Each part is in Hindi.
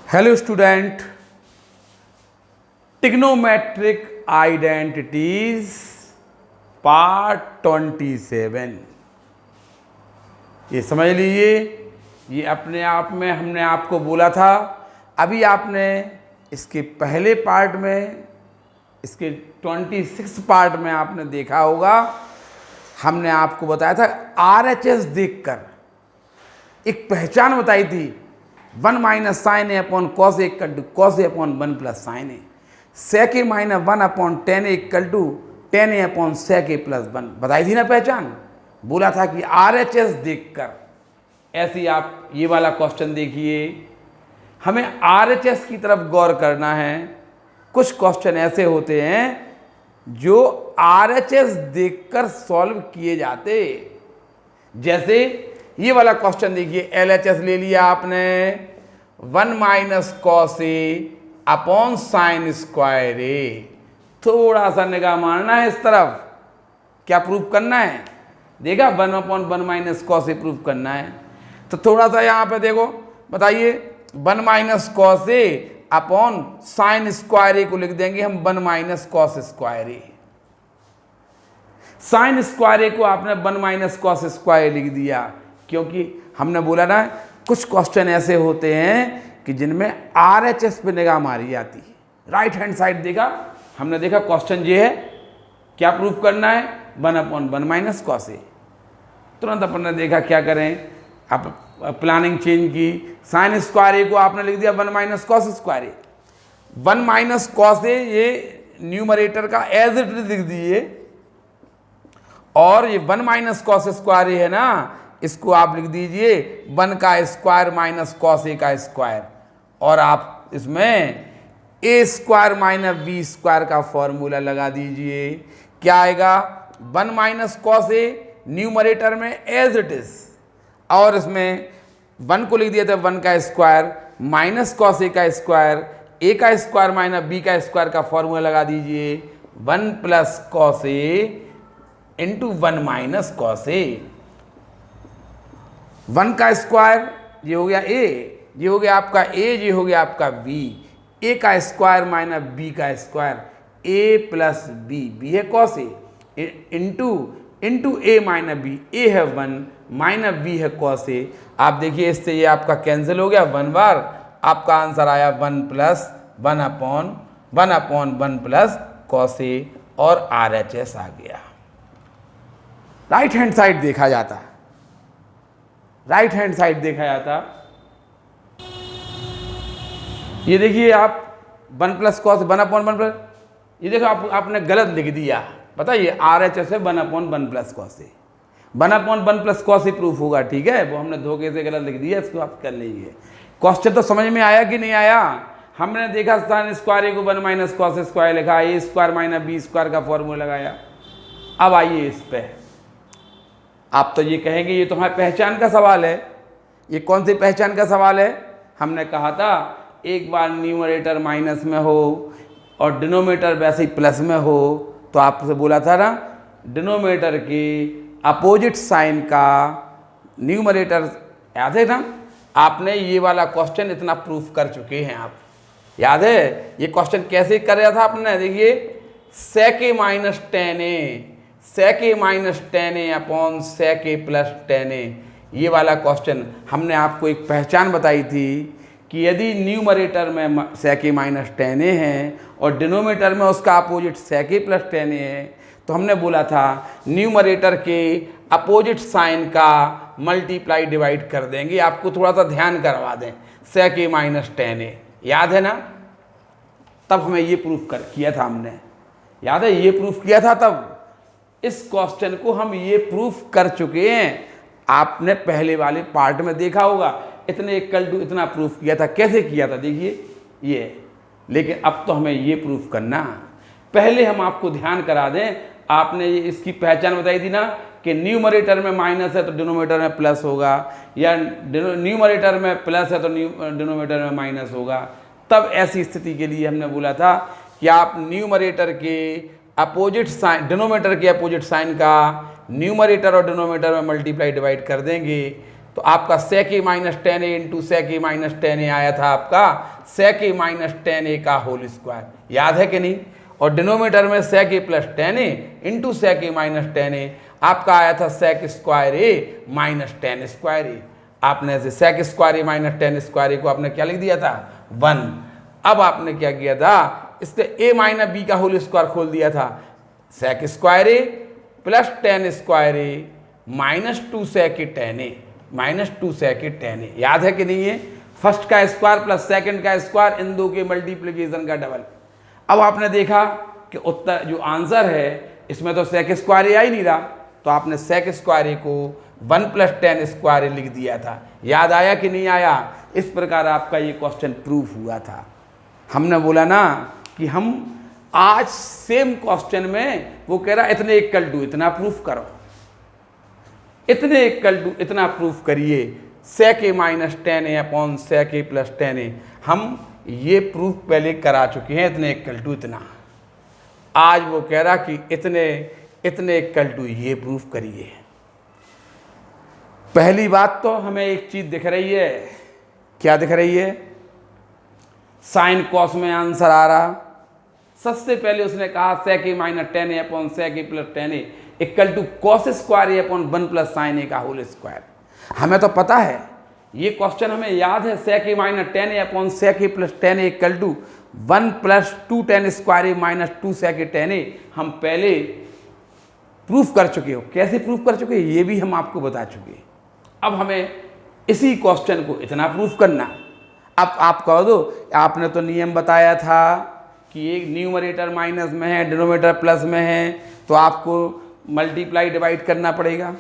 Hello student, trigonometric identities part 27। ये समझ लीजिए, ये अपने आप में हमने आपको बोला था। अभी आपने इसके पहले पार्ट में, इसके 26 पार्ट में आपने देखा होगा, हमने आपको बताया था RHS देखकर एक पहचान बताई थी। 1 minus sine A upon cos A equal to cos A upon 1 plus sine A. Sec A minus 1 upon tan A equal to tan A upon sec A plus 1 बताई थी ना पहचान। बोला था कि RHS देखकर ऐसे ही आप ये वाला क्वेश्चन देखिए, हमें RHS की तरफ गौर करना है। कुछ क्वेश्चन ऐसे होते हैं जो RHS देखकर सॉल्व किए जाते। जैसे ये वाला क्वेश्चन देखिए, LHS ले लिया आपने, 1 माइनस कॉस ए अपॉन साइन स्क्वायर ए। थोड़ा सा निगाह मारना है इस तरफ, क्या प्रूफ करना है? देखा 1 अपॉन 1 माइनस कॉस ए प्रूफ करना है। तो थोड़ा सा यहाँ पे देखो, बताइए 1 माइनस कॉस ए अपॉन साइन स्क्वायर ए को लिख देंगे हम 1 माइनस कॉस स्क्वायर ए। साइन स्क्वायर ए को आपने 1 माइनस कॉस स्क्वायर लिख दिया, क्योंकि हमने बोला ना कुछ क्वेश्चन ऐसे होते हैं कि जिनमें RHS पे निगाह मारी जाती है। राइट हैंड साइड देखा, हमने देखा क्वेश्चन ये है, क्या प्रूफ करना है? 1 अपॉन 1 माइनस कॉस ए। तुरंत अपन ने देखा क्या करें, आप प्लानिंग चेंज की, साइन स्क्वायर ए को आपने लिख दिया 1 माइनस कॉस स्क्वायर ए। 1 माइनस कॉस ए ये न्यूमरेटर का एज इट इज लिख दीजिए, और ये 1 माइनस कॉस स्क्वायर ए है ना, इसको आप लिख दीजिए 1 का स्क्वायर माइनस कॉस ए का स्क्वायर, और आप इसमें ए स्क्वायर माइनस बी स्क्वायर का फॉर्मूला लगा दीजिए। क्या आएगा? 1 माइनस कॉस ए न्यूमरेटर में एज इट इज, और इसमें 1 को लिख दिया था 1 का स्क्वायर माइनस कॉस ए का स्क्वायर, ए का स्क्वायर माइनस बी का स्क्वायर का फॉर्मूला लगा दीजिए 1 प्लस कॉस ए इंटू 1 माइनस कॉस ए। 1 का स्क्वायर ये हो गया ए, ये हो गया आपका ए, ये हो गया आपका बी। ए का स्क्वायर माइनस बी का स्क्वायर, ए प्लस बी, बी है cos A, into A minus B, ए है 1 माइनस बी है कॉस ए। आप देखिए इससे ये आपका कैंसिल हो गया 1 बार, आपका आंसर आया 1 प्लस 1 अपॉन 1 प्लस कॉस ए, और RHS आ गया। राइट हैंड साइड देखा जाता, राइट हैंड साइड देखा जाता। ये देखिए आप 1 प्लस कॉस 1 अपॉन 1 प्लस, ये देखो आपने गलत लिख दिया। बताइए RHS है 1 अपॉन 1 प्लस कॉस ए, 1 अपॉन 1 प्लस कॉस ए प्रूफ होगा, ठीक है। वो हमने धोखे से गलत लिख दिया, इसको आप कर लीजिए। क्वेश्चन तो समझ में आया कि नहीं आया? हमने देखा साइन स्क्वायर ए को 1 माइनस कॉस स्क्वायर लिखा, ए स्क्वायर माइनस बी स्क्वायर का फॉर्मूला लगाया। अब आइए इस पे, आप तो ये कहेंगे ये तो हमारी पहचान का सवाल है। ये कौन सी पहचान का सवाल है? हमने कहा था एक बार न्यूमरेटर माइनस में हो और डिनोमिनेटर वैसे ही प्लस में हो, तो आपसे बोला था ना डिनोमिनेटर के अपोजिट साइन का न्यूमरेटर, याद है ना? आपने ये वाला क्वेश्चन इतना प्रूफ कर चुके हैं आप, याद है? ये क्वेश्चन कैसे कर रहा था आपने? देखिए सेक A minus tan A, sec A minus tan A upon sec A plus tan ए। ये वाला क्वेश्चन हमने आपको एक पहचान बताई थी कि यदि न्यूमरेटर में सेक ए माइनस टेन ए है और डिनोमिनेटर में उसका opposite sec A plus tan ए है, तो हमने बोला था न्यूमरेटर के अपोजिट साइन का मल्टीप्लाई डिवाइड कर देंगे। आपको थोड़ा सा ध्यान करवा दें, सेक ए माइनस टेन ए, याद है ना? तब हमें ये प्रूफ किया था हमने, याद है? ये प्रूफ किया था तब। इस क्वेश्चन को हम ये प्रूफ कर चुके हैं, आपने पहले वाले पार्ट में देखा होगा। इतने इक्वल टू इतना प्रूफ किया था, कैसे किया था देखिए ये। लेकिन अब तो हमें ये प्रूफ करना, पहले हम आपको ध्यान करा दें। आपने ये इसकी पहचान बताई थी ना कि न्यूमरेटर में माइनस है तो डिनोमिनेटर में प्लस होगा, या न्यूमरेटर में प्लस है तो डिनोमिनेटर में माइनस होगा। तब ऐसी स्थिति के लिए हमने बोला था कि आप न्यूमरेटर के अपोजिट साइन, डिनोमिनेटर के अपोजिट साइन का न्यूमरेटर और डिनोमिनेटर में मल्टीप्लाई डिवाइड कर देंगे, तो आपका sec a minus 10a into sec a minus 10a आया था आपका sec a माइनस 10a का होल स्क्वायर, याद है कि नहीं। और डिनोमीटर में sec a plus 10a into sec a minus 10a आपका आया था sec square a minus 10 square a। आपने ऐसे sec square a minus 10 square a को आपने क्या लिख दिया था 1। अब आपने क्या किया था, इससे a माइनस b का होल स्क्वायर खोल दिया था, sec square a plus 10 square a minus 2 sec a 10a minus 2 sec a 10a, याद है कि नहीं है। फर्स्ट का स्क्वायर प्लस सेकंड का स्क्वायर, इन दो के मल्टीप्लिकेशन का डबल। अब आपने देखा कि उत्तर जो आंसर है इसमें तो sec स्क्वायर a आ ही नहीं रहा, तो आपने sec स्क्वायर a को 1 प्लस 10 स्क्वायर a लिख दिया था। याद आया कि नहीं आया। इस प्रकार आपका ये क्वेश्चन प्रूफ हुआ था। हमने बोला ना कि हम आज सेम क्वेश्चन में वो कह रहा इतने इक्वल टू इतना प्रूफ करो, इतने इक्वल टू इतना प्रूफ करिए, sec a minus 10a upon sec a plus 10a। हम ये प्रूफ पहले करा चुके हैं, इतने इक्वल टू इतना। आज वो कह रहा कि इतने इक्वल टू ये प्रूफ करिए। पहली बात तो हमें एक चीज दिख रही है, क्या दिख रही है, साइन कॉस में आंसर आ रहा। सबसे पहले उसने कहा sec a minus 10a upon sec a plus 10a equal to cos square a upon 1 plus sine a का होल स्क्वायर। हमें तो पता है ये क्वेश्चन, हमें याद है sec a minus 10a upon sec a plus 10a equal to 1 plus 2 10 square a minus 2 sec a 10a हम पहले प्रूफ कर चुके हो। कैसे प्रूफ कर चुके ये भी हम आपको बता चुके। अब हमें इसी क्वेश्चन को इतना प्रूफ करना। अब आप कह दो आपने तो नियम बताया था कि एक न्यूमरेटर माइनस में है डिनोमिनेटर प्लस में है, तो आपको मल्टीप्लाई डिवाइड करना पड़ेगा।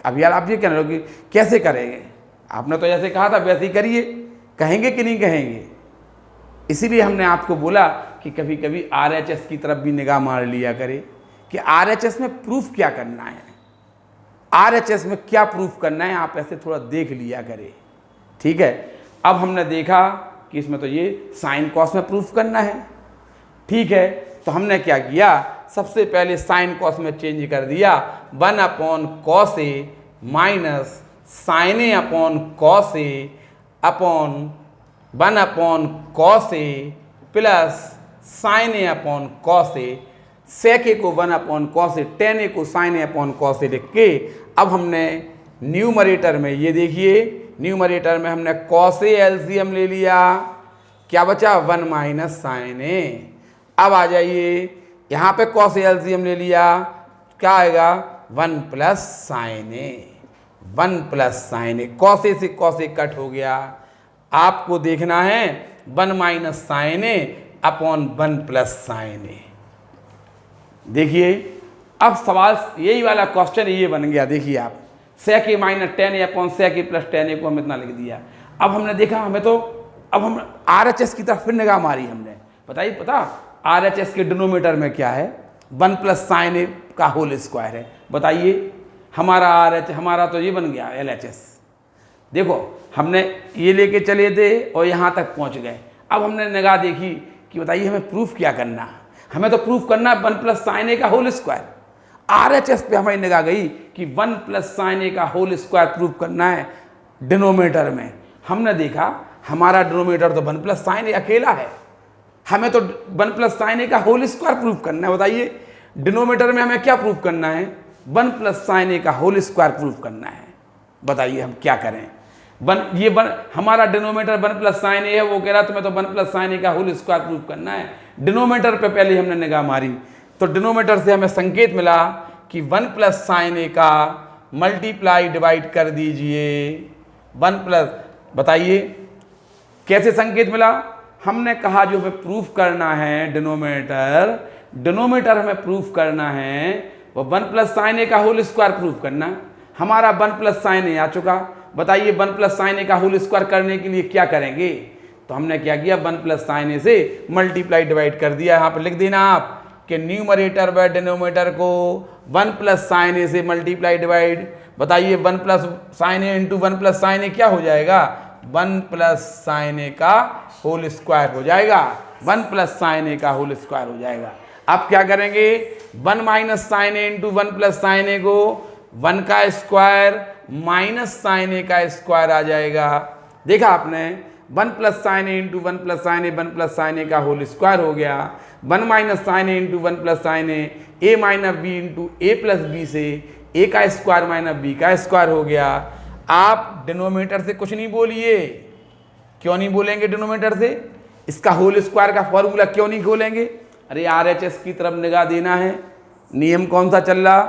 अब यार आप ये कह रहे हो कि कैसे करेंगे, आपने तो जैसे कहा था वैसे ही करिए, कहेंगे कि नहीं कहेंगे। इसीलिए हमने आपको बोला कि कभी कभी RHS की तरफ भी निगाह मार लिया करे कि RHS में प्रूफ क्या करना है, RHS में क्या प्रूफ करना है, आप ऐसे थोड़ा देख लिया करे। ठीक है, अब हमने देखा कि इसमें तो ये साइन कॉस में प्रूफ करना है। ठीक है, तो हमने क्या किया, सबसे पहले साइन कॉस में चेंज कर दिया, 1 upon cos A minus sine A upon cos A upon 1 upon cos A plus sine A upon cos A. sec a को 1 अपॉन कॉस ए, 10a को sine A upon cos A लिख के अब हमने न्यूमरेटर में, ये देखिए न्यूमरेटर में हमने कॉस ए एलसीएम ले लिया, क्या बचा 1 माइनस साइन ए। अब आ जाइए यहाँ पे कॉस ए एलसीएम ले लिया, क्या आएगा 1 plus sine A, 1 plus sine a. Cos ए से कॉस ए कट हो गया। आपको देखना है 1 minus sine A upon 1 plus sine ए। देखिए अब सवाल यही वाला क्वेश्चन ये बन गया। देखिए आप sec a minus 10a upon sec a plus 10a को हम इतना लिख दिया। अब हमने देखा हमें तो अब हम RHS की तरफ फिर निगाह मारी हमने। बताइए पता RHS के डिनोमीटर में क्या है, 1 प्लस साइन ए का होल स्क्वायर है। बताइए हमारा RH हमारा तो ये बन गया LHS। देखो हमने ये लेके चले थे और यहाँ तक पहुँच गए। अब हमने निगाह देखी कि बताइए हमें प्रूफ क्या करना, हमें तो प्रूफ करना है 1 प्लस साइन ए का होल स्क्वायर। RHS पे हमारी निगाह गई कि 1 प्लस साइन ए का होल स्क्वायर प्रूफ करना है डिनोमीटर में। हमने देखा हमारा डिनोमीटर तो 1 प्लस साइन ए अकेला है, हमें तो 1 प्लस साइन ए का होल स्क्वायर प्रूफ करना है। बताइए डिनोमीटर में हमें क्या प्रूफ करना है, 1 प्लस साइन ए का होल स्क्वायर प्रूफ करना है। बताइए हम क्या करें। हमारा डिनोमीटर 1 प्लस साइन ए है, वो कह रहा तुम्हें तो 1 प्लस साइन ए का होल स्क्वायर प्रूफ करना है। डिनोमीटर पे पहले हमने निगाह मारी तो डिनोमीटर से हमें संकेत मिला कि 1 प्लस साइन ए का मल्टीप्लाई डिवाइड कर दीजिए 1 प्लस। बताइए कैसे संकेत मिला, हमने कहा जो हमें प्रूफ करना है डिनोमीटर हमें प्रूफ करना है वो 1 प्लस साइन ए का होल स्क्वायर प्रूफ करना। हमारा 1 प्लस साइन ए आ चुका। बताइए 1 प्लस साइन ए का होल स्क्वायर करने के लिए क्या करेंगे, तो हमने क्या किया 1 प्लस साइन ए से मल्टीप्लाई डिवाइड कर दिया। यहाँ पर लिख देना आप कि न्यूमरेटर व डिनोमीटर को 1 प्लस साइन ए से मल्टीप्लाई डिवाइड। बताइए 1 प्लस साइन ए इंटू 1 प्लस साइन ए क्या हो जाएगा, 1 प्लस साइन ए का होल स्क्वायर हो जाएगा, 1 प्लस साइन ए का होल स्क्वायर हो जाएगा। अब क्या करेंगे 1 माइनस साइन ए इंटू 1 प्लस साइन ए को 1 का स्क्वायर माइनस साइन ए का स्क्वायर आ जाएगा। देखा आपने, 1 प्लस साइन ए इंटू 1 प्लस साइन ए 1 प्लस साइन ए का होल स्क्वायर हो गया। 1 minus sine A into 1 plus sine A minus B into A plus B से ए का स्क्वायर माइनस बी का स्क्वायर हो गया। आप डिनोमिनेटर से कुछ नहीं बोलिए। क्यों नहीं बोलेंगे डिनोमिनेटर से? इसका होल स्क्वायर का फॉर्मूला क्यों नहीं खोलेंगे? अरे RHS की तरफ निगाह देना है। नियम कौन सा चल रहा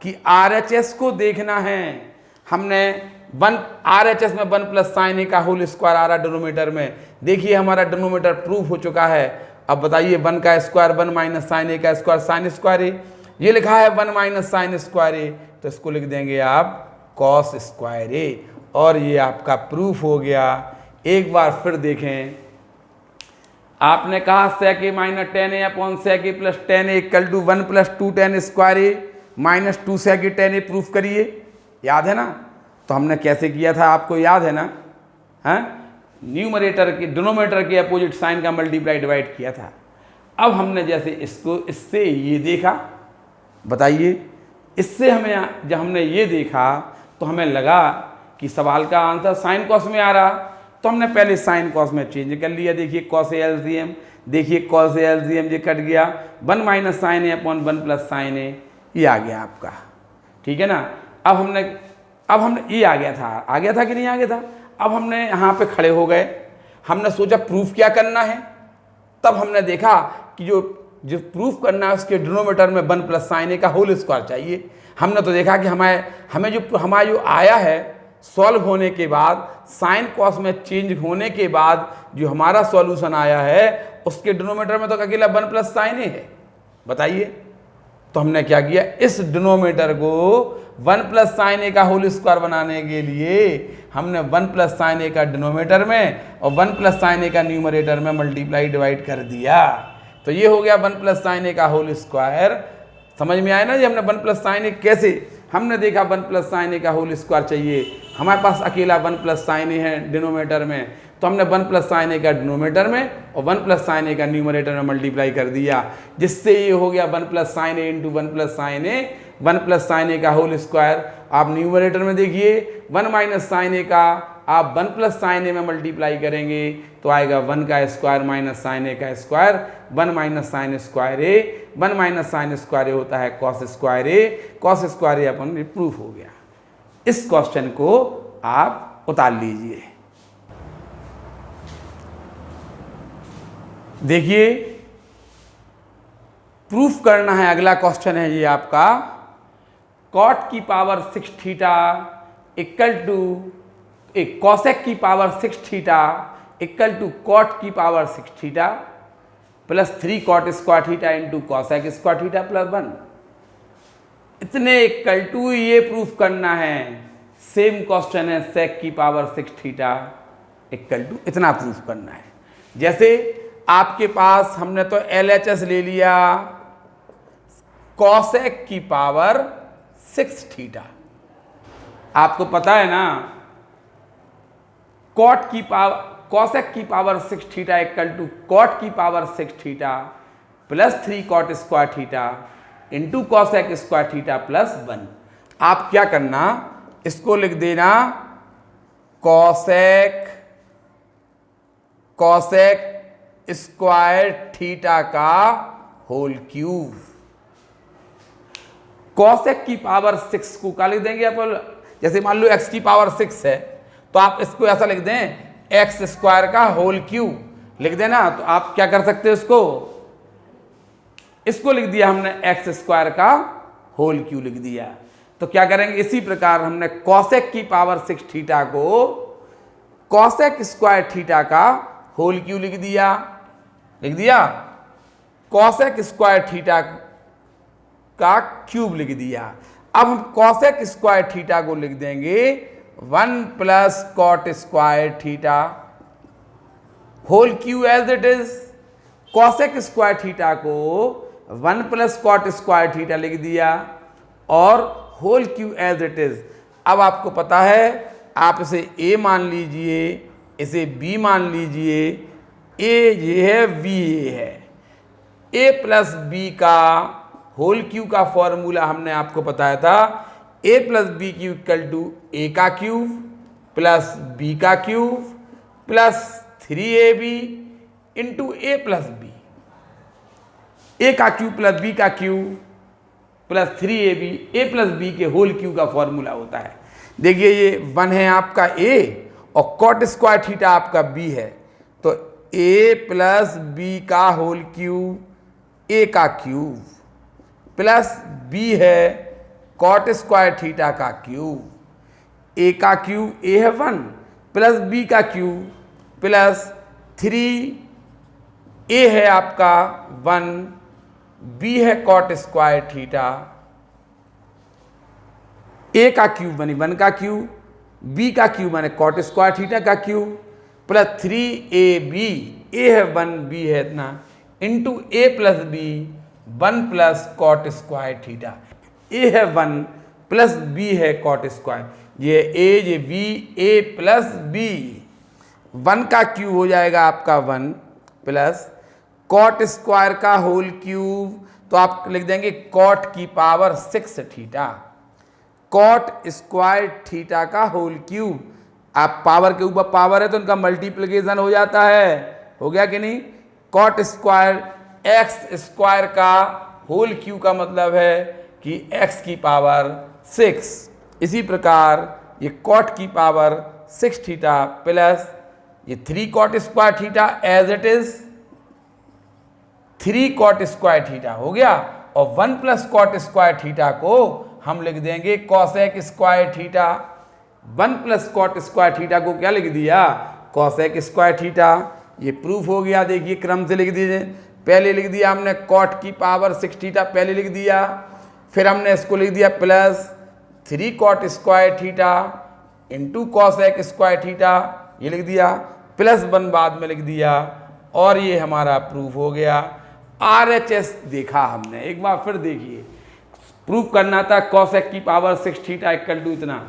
कि RHS को देखना है। हमने RHS में 1 प्लस साइन ए का होल स्क्वायर आ रहा डिनोमिनेटर में। देखिए हमारा डिनोमिनेटर प्रूफ हो चुका है। अब बताइए 1 का स्क्वायर 1 माइनस साइन ए का स्क्वायर साइन स्क्वायर ए, ये लिखा है 1 माइनस साइन स्क्वायर ए, तो इसको लिख देंगे आप कॉस स्क्वायर ए, और ये आपका प्रूफ हो गया। एक बार फिर देखें, आपने कहा sec A minus tan A upon sec A plus tan A equal to 1 plus 2 tan square A minus 2 sec A tan A proof करिए। याद है ना? तो हमने कैसे किया था आपको याद है ना? हाँ, न्यूमरेटर के डिनोमिनेटर के अपोजिट साइन का मल्टीप्लाई डिवाइड किया था। अब हमने जैसे इसको इससे ये देखा, बताइए इससे हमें जब हमने ये देखा तो हमें लगा कि सवाल का आंसर साइन कॉस में आ रहा, तो हमने पहले साइन कॉस में चेंज कर लिया। देखिए कॉस ए एलसीएम, देखिए कॉस ए एलसीएम ये कट गया, 1 minus sine A upon 1 plus sine a, ये आ गया आपका। ठीक है ना? अब हमने ये आ गया था कि नहीं आ गया था? अब हमने यहाँ पे खड़े हो गए, हमने सोचा प्रूफ क्या करना है। तब हमने देखा कि जो प्रूफ करना है उसके डिनोमिनेटर में 1 प्लस साइन ए का होल स्क्वायर चाहिए। हमने तो देखा कि हमें जो आया है सॉल्व होने के बाद, साइन कॉस में चेंज होने के बाद जो हमारा सॉल्यूशन आया है उसके डिनोमिनेटर में तो अकेला 1 प्लस साइन ए है। बताइए, तो हमने क्या किया, इस डिनोमिनेटर को 1 प्लस साइन ए का होल स्क्वायर बनाने के लिए हमने 1 प्लस साइन ए का डिनोमिनेटर में और 1 प्लस साइन ए का न्यूमरेटर में मल्टीप्लाई डिवाइड कर दिया। तो ये हो गया 1 प्लस साइन ए का होल स्क्वायर। समझ में आया ना जी? हमने 1 प्लस साइन ए कैसे, हमने देखा 1 प्लस साइन ए का होल स्क्वायर चाहिए, हमारे पास अकेला 1 प्लस साइन ए है डिनोमिनेटर में, तो हमने 1 प्लस साइन ए का डिनोमिनेटर में और 1 प्लस साइन ए का न्यूमरेटर में मल्टीप्लाई कर दिया, जिससे ये हो गया 1 प्लस साइन ए इंटू 1 प्लस साइन ए, 1 प्लस साइन ए का होल स्क्वायर। आप न्यूमरेटर में देखिए 1 माइनस साइन ए का आप 1 प्लस साइन ए में मल्टीप्लाई करेंगे तो आएगा 1 का स्क्वायर माइनस साइन ए का स्क्वायर, 1 माइनस साइन स्क्वायर ए, 1 माइनस साइन स्क्वायर ए होता है कॉस स्क्वायर ए, कॉस स्क्वायर ए अपन प्रूफ हो गया। इस क्वेश्चन को आप उतार लीजिए। देखिए प्रूफ करना है, अगला क्वेश्चन है ये आपका, कॉट की power 6 theta equal to cosec की power 6 theta equal to cot की power 6 theta plus 3 cot square theta into cosec square theta plus 1 इतने इक्वल टू ये प्रूफ करना है। सेम क्वेश्चन है, सेक की पावर 6 थीटा इक्वल टू इतना प्रूफ करना है। जैसे आपके पास हमने तो LHS ले लिया, कॉसेक की पावर 6 थीटा, आपको पता है ना कॉसेक की power 6 theta equal to cot की power 6 theta plus 3 cot square theta into cosec square theta plus 1। आप क्या करना, इसको लिख देना कॉसेक स्क्वायर थीटा का होल क्यूब। कॉसेक की पावर 6 को क्या लिख देंगे आप? जैसे मान लो x की पावर 6 है तो आप इसको ऐसा लिख दें एक्स स्क्वायर का होल क्यूब लिख देना। तो आप क्या कर सकते हो, इसको लिख दिया हमने एक्स स्क्वायर का होल क्यूब लिख दिया। तो क्या करेंगे, इसी प्रकार हमने कॉसेक की पावर 6 थीटा को कॉसेक स्क्वायर थीटा का होल क्यूब लिख दिया, कॉसेक स्क्वायर थीटा का क्यूब लिख दिया। अब हम कॉसेक स्क्वायर थीटा को लिख देंगे 1 plus cot square theta whole cube as it is. Cosec square theta को 1 प्लस कॉट स्क्वायर थीटा लिख दिया और whole cube as it is. अब आपको पता है, आप इसे a मान लीजिए, इसे b मान लीजिए, a ये है, b ये है। a प्लस b का होल क्यूब का फॉर्मूला हमने आपको बताया था A plus B cube equal to A का क्यूब प्लस बी का cube plus 3ab into A plus B. A का क्यूब प्लस बी का cube plus 3ab A plus B के होल क्यूब का फॉर्मूला होता है। देखिए ये 1 है आपका ए और कॉट स्क्वायर थीटा आपका बी है, तो ए प्लस बी का होल क्यूब ए का क्यूब प्लस बी है कॉट स्क्वायर थीटा का क्यूब। ए का क्यूब ए है 1 प्लस बी का क्यूब प्लस 3 ए है आपका 1 बी है कॉट स्क्वायर थीटा। ए का क्यूब बनी 1 का क्यूब, बी का क्यूब बने कॉट स्क्वायर थीटा का क्यूब प्लस 3ab ए है 1 बी है इतना into A plus B 1 plus cot square theta. A है 1 प्लस बी है कॉट स्क्वायर, ये ए ये बी ए प्लस बी 1 का क्यूब हो जाएगा आपका 1 प्लस कॉट स्क्वायर का होल क्यूब, तो आप लिख देंगे कॉट की power 6 theta. Cot square theta का होल क्यूब, आप पावर के ऊपर पावर है तो उनका मल्टीप्लिकेशन हो जाता है, हो गया कि नहीं। कॉट स्क्वायर एक्स स्क्वायर का होल क्यूब का मतलब है कि x की पावर 6। इसी प्रकार ये कॉट की पावर 6 थीटा प्लस ये 3 cot square theta as it is 3 cot square theta हो गया, और 1 प्लस कॉट स्क्वायर थीटा को हम लिख देंगे cosec square theta. 1 plus cot square theta को क्या लिख दिया, कॉसेक स्क्वायर थीटा। ये प्रूफ हो गया, देखिए क्रम से लिख दीजिए। पहले लिख दिया हमने कॉट की पावर 6 थीटा पहले लिख दिया, फिर हमने इसको लिख दिया plus 3 cot square theta into cosec square theta, ये लिख दिया, प्लस 1 बाद में लिख दिया, और ये हमारा प्रूफ हो गया। RHS देखा हमने, एक बार फिर देखिए। प्रूफ करना था कॉसेक की पावर 6 थीटा इक्वल टू इतना,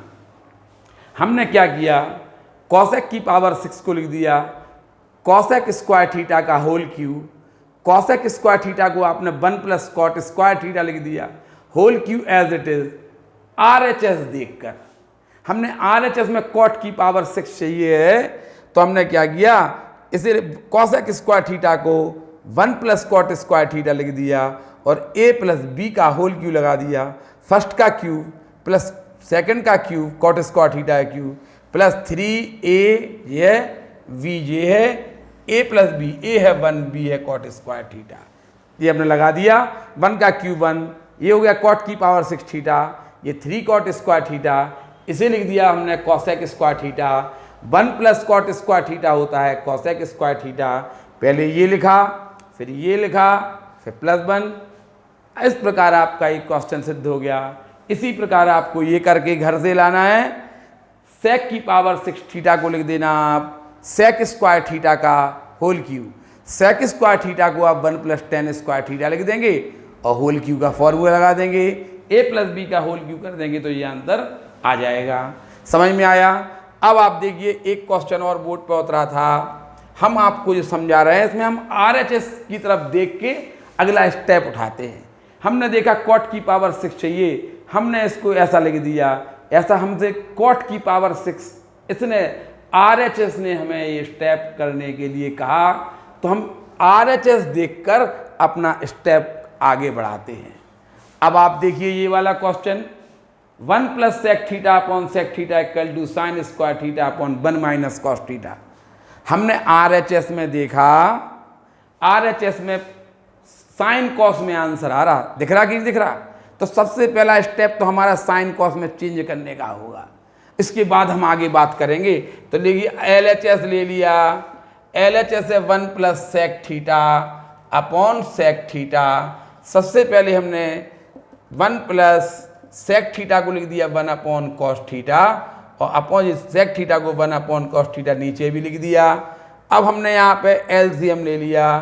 हमने क्या किया, कॉसेक की पावर 6 को लिख दिया कॉसेक स्क्वायर थीटा का whole cube. Cosec square theta को आपने 1 प्लस कॉट स्क्वायर थीटा लिख दिया, whole cube as it is. RHS देखकर हमने RHS में कॉट की पावर 6 चाहिए है, तो हमने क्या किया, इसे कॉसेक स्क्वायर थीटा को 1 प्लस कॉट स्क्वायर थीटा लिख दिया और a प्लस बी का होल क्यूब लगा दिया। फर्स्ट का क्यूब प्लस सेकंड का क्यूब कॉट स्क्वायर थीटा का क्यूब प्लस 3a ये v ये है, a प्लस बी, a है 1 b है कॉट स्क्वायर थीटा, ये हमने लगा दिया। 1 का क्यूब 1, ये हो गया कॉट की पावर 6 थीटा, ये 3 कॉट स्क्वायर थीटा, इसे लिख दिया हमने cosec square theta. 1 plus cot square theta होता है कॉसेक स्क्वायर थीटा, पहले ये लिखा फिर ये लिखा फिर प्लस 1। इस प्रकार आपका एक क्वेश्चन सिद्ध हो गया। इसी प्रकार आपको ये करके घर से लाना है, सेक की पावर 6 थीटा को लिख देना आप सेक स्क्वायर थीटा का whole cube. Sec square theta को आप 1 प्लस टेन स्क्वायर थीटा लिख देंगे और होल क्यूब का फॉर्मूला लगा देंगे, a प्लस बी का होल क्यूब कर देंगे तो ये आंसर आ जाएगा। समझ में आया। अब आप देखिए एक क्वेश्चन और बोर्ड पर उतरा था, हम आपको जो समझा रहे हैं इसमें हम RHS की तरफ देख के अगला स्टेप उठाते हैं। हमने देखा कॉट की पावर 6 चाहिए, हमने इसको ऐसा लिख दिया, ऐसा हमसे कॉट की पावर 6, इसने RHS ने हमें ये स्टेप करने के लिए कहा, तो हम RHS देखकर अपना स्टेप आगे बढ़ाते हैं। अब आप देखिए ये वाला question, 1 plus sec theta upon sec theta equal to sine square theta upon 1 minus cos theta. हमने RHS में देखा, RHS में साइन कॉस में आंसर आ रहा, दिख रहा कि नहीं दिख रहा, तो सबसे पहला स्टेप तो हमारा साइन कॉस में चेंज करने का होगा, इसके बाद हम आगे बात करेंगे। तो देखिए LHS ले लिया, LHS है 1 plus sec theta upon sec theta. सबसे पहले हमने 1 प्लस सेक थीटा को लिख दिया 1 अपॉन कॉस थीटा, और अपॉन सेक थीटा को 1 अपॉन कॉस थीटा नीचे भी लिख दिया। अब हमने यहाँ पे LCM ले लिया,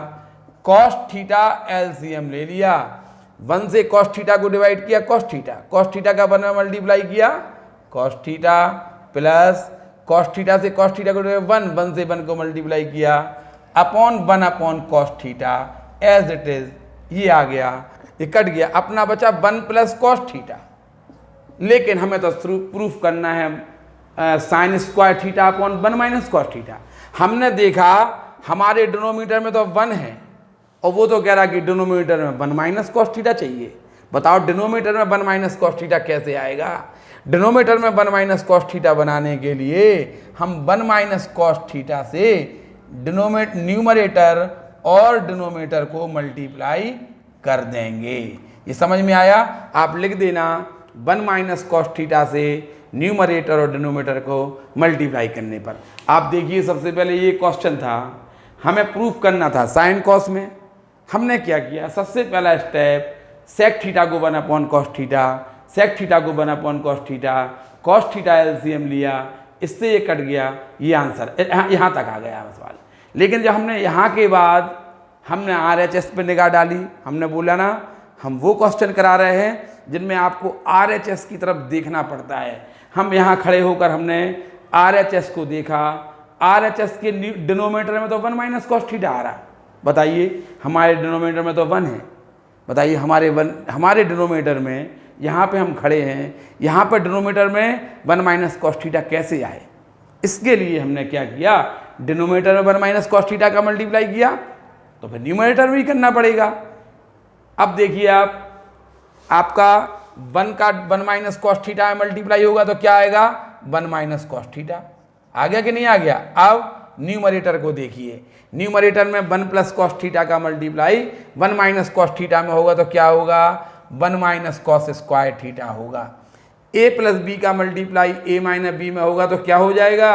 कॉस थीटा LCM ले लिया, 1 से कॉस थीटा को डिवाइड किया कॉस थीटा का 1 मल्टीप्लाई किया cos theta plus cos theta से कॉस थीटा को 1 से 1 को मल्टीप्लाई किया upon 1 upon cos theta as it is, ये आ गया, ये कट गया, अपना बचा 1 प्लस कॉस थीटा। लेकिन हमें तो प्रूफ करना है sign square theta upon 1 minus cos theta. हमने देखा हमारे डिनोमीटर में तो 1 है और वो तो कह रहा कि डिनोमीटर में 1 माइनस कॉस थीटा चाहिए। बताओ डिनोमीटर में 1 माइनस कॉस थीटा कैसे आएगा? डिनोमीटर में 1 माइनस कॉस थीटा बनाने के लिए हम 1 माइनस कॉस थीटा से न्यूमरेटर और डिनोमीटर को मल्टीप्लाई कर देंगे। ये समझ में आया? आप लिख देना 1 माइनस कॉस थीटा से न्यूमरेटर और डिनोमीटर को मल्टीप्लाई करने पर। आप देखिए सबसे पहले ये क्वेश्चन था, हमें प्रूफ करना था साइन कॉस में। हमने क्या किया? सबसे पहला स्टेप सेक थीटा को 1 upon cos theta, sec theta को 1 upon cos theta, cos theta LCM लिया, इससे ये कट गया, ये आंसर यहाँ तक आ गया सवाल। लेकिन जब हमने यहाँ के बाद हमने RHS पे निगाह डाली, हमने बोला ना हम वो क्वेश्चन करा रहे हैं जिनमें आपको RHS की तरफ देखना पड़ता है। हम यहाँ खड़े होकर हमने RHS को देखा, RHS के डिनोमीटर में तो 1 माइनस कॉस थीटा आ रहा। बताइए हमारे डिनोमीटर में तो 1 है, बताइए हमारे डिनोमीटर में यहाँ पे हम खड़े हैं, यहाँ पर डिनोमीटर में 1 माइनस कॉस थीटा कैसे आए? इसके लिए हमने क्या किया? डिनोमीटर में 1 माइनस कॉस थीटा का मल्टीप्लाई किया तो फिर न्यूमरेटर में ही करना पड़ेगा। अब देखिए आपका 1 का 1 माइनस कॉस थीटा में मल्टीप्लाई होगा तो क्या आएगा? 1 माइनस कॉस थीटा। आ गया कि नहीं आ गया? अब न्यूमरेटर को देखिए, न्यूमरेटर में 1 प्लस कॉस थीटा का मल्टीप्लाई 1 माइनस कॉस थीटा में होगा तो क्या होगा? 1 माइनस कॉस स्क्वायर थीटा होगा। a प्लस बी का मल्टीप्लाई a माइनस बी में होगा तो क्या हो जाएगा?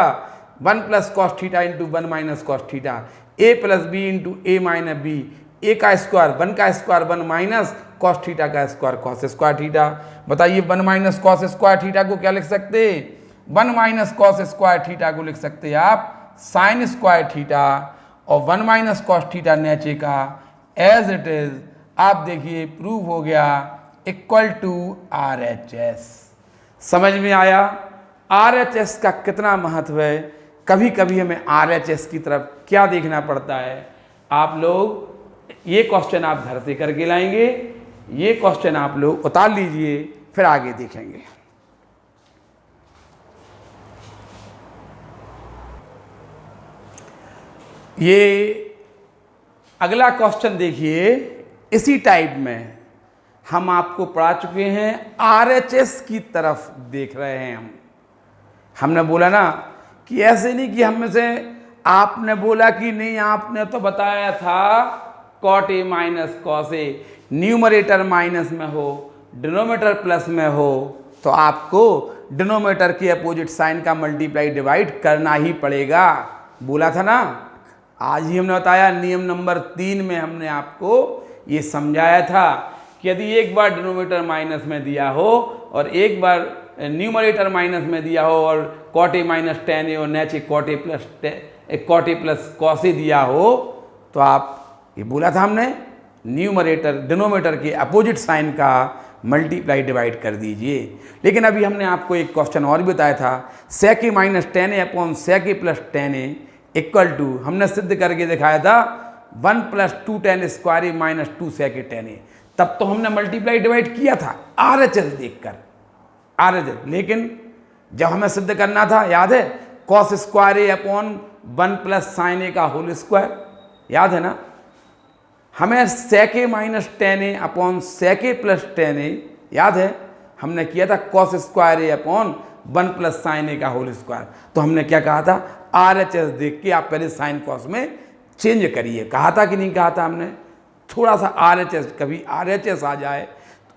1 plus cos theta into 1 minus cos theta, a plus b into a minus b, a का स्क्वायर 1 का स्क्वायर 1 माइनस कॉस थीटा का स्क्वायर कॉस स्क्वायर थीटा। बताइए 1 माइनस कॉस स्क्वायर थीटा को क्या लिख सकते? 1 माइनस कॉस स्क्वायर थीटा को लिख सकते हैं आप साइन स्क्वायर थीटा, और 1 माइनस कॉस थीटा नीचे का एज इट इज। आप देखिए प्रूव हो गया इक्वल टू RHS। समझ में आया RHS का कितना महत्व है? कभी कभी हमें RHS की तरफ क्या देखना पड़ता है। आप लोग ये क्वेश्चन आप घर से करके लाएंगे, ये क्वेश्चन आप लोग उतार लीजिए, फिर आगे देखेंगे। ये अगला क्वेश्चन देखिए, इसी टाइप में हम आपको पढ़ा चुके हैं, RHS की तरफ देख रहे हैं हमने बोला ना कि ऐसे नहीं कि हम से आपने बोला कि नहीं आपने तो बताया था cot A minus cos a, numerator minus में हो डिनोमीटर प्लस में हो तो आपको डिनोमीटर के अपोजिट साइन का मल्टीप्लाई डिवाइड करना ही पड़ेगा। बोला था ना, आज ही हमने बताया नियम नंबर 3 में हमने आपको ये समझाया था कि यदि एक बार डिनोमीटर माइनस में दिया हो और एक बार न्यूमरेटर माइनस में दिया हो और कॉट ए माइनस टेन ए और नीचे कॉट ए प्लस कॉस ए दिया हो तो आप ये बोला था हमने न्यूमरेटर डिनोमीटर के अपोजिट साइन का मल्टीप्लाई डिवाइड कर दीजिए। लेकिन अभी हमने आपको एक क्वेश्चन और भी बताया था, sec A minus tan A upon sec A plus tan A equal to, हमने सिद्ध करके दिखाया था 1 plus 2 tan square A minus 2 sec A tan A. तब तो हमने मल्टीप्लाई डिवाइड किया था RHS देखकर, RHS। लेकिन जब हमें सिद्ध करना था, याद है, कॉस स्क्वायर ए अपॉन 1 प्लस साइन ए का होल स्क्वायर, याद है ना, हमें सेक A minus tan A upon sec A plus tan ए, याद है, हमने किया था कॉस स्क्वायर ए अपॉन 1 प्लस साइन ए का होल स्क्वायर। तो हमने क्या कहा था? RHS देख के आप पहले साइन कॉस में चेंज करिए। कहा था कि नहीं कहा था हमने? थोड़ा सा RHS, कभी RHS आ जाए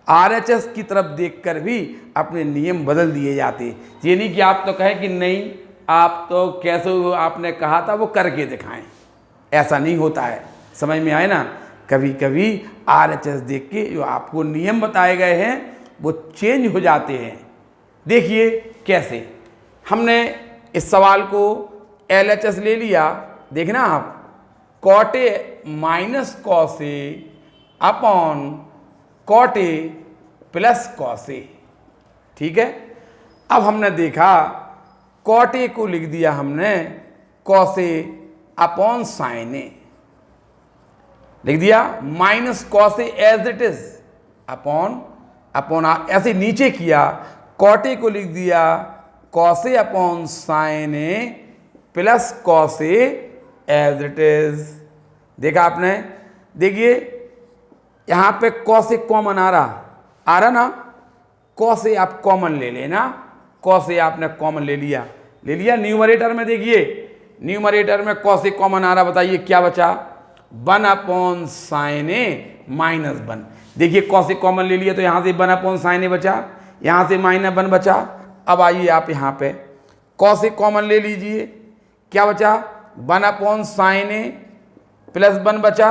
RHS की तरफ देखकर भी अपने नियम बदल दिए जाते। ये नहीं कि आप तो कहें कि नहीं आप तो कैसे आपने कहा था वो करके दिखाएं, ऐसा नहीं होता है। समझ में आए ना? कभी कभी RHS देख के जो आपको नियम बताए गए हैं वो चेंज हो जाते हैं। देखिए कैसे, हमने इस सवाल को LHS ले लिया, देखना आप, cot A minus cos A upon cot A plus cos A, ठीक है। अब हमने देखा कॉट ए को लिख दिया हमने cos A upon sine a, लिख दिया, minus cos a as it is upon ऐसे नीचे किया कॉट ए को लिख दिया cos A upon sine a plus cos a as it is. देखा आपने, देखिए यहां पे कॉस ए कॉमन आ रहा ना, कॉस ए आप कॉमन ले लेना, कॉस ए आपने कॉमन ले लिया न्यूमरेटर में। देखिए न्यूमरेटर में कॉस ए कॉमन आ रहा, बताइए क्या बचा, 1 अपॉन साइन ए माइनस 1। देखिए कॉस ए कॉमन ले लिया तो यहाँ से 1 अपॉन साइन ए बचा, यहाँ से -1 बचा। अब आइए आप यहाँ पे कॉस ए कॉमन ले लीजिए, क्या बचा 1 अपॉन साइन ए प्लस 1 बचा,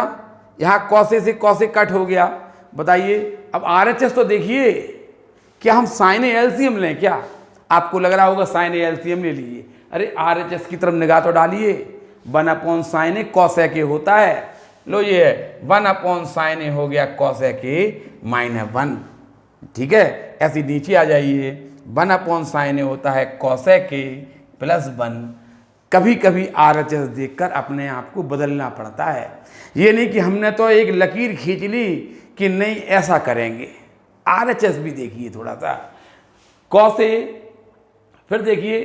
यहाँ कॉस ए से कॉस ए कट हो गया। बताइए अब RHS तो देखिए, क्या हम साइन ए एलसीएम लें क्या? आपको लग रहा होगा साइन ए एलसीएम ले लीजिए, अरे RHS की तरफ निगाह तो डालिए, 1 अपॉन साइन ए कॉस ए के होता है। लो ये 1 अपॉन साइन ए हो गया कॉस ए के -1, ठीक है। ऐसे नीचे आ जाइए, 1 अपॉन साइन ए होता है कॉस ए के प्लस 1। कभी कभी RHS देखकर अपने आप को बदलना पड़ता है, ये नहीं कि हमने तो एक लकीर खींच ली कि नहीं ऐसा करेंगे। RHS भी देखिए थोड़ा सा, कॉस ए, फिर देखिए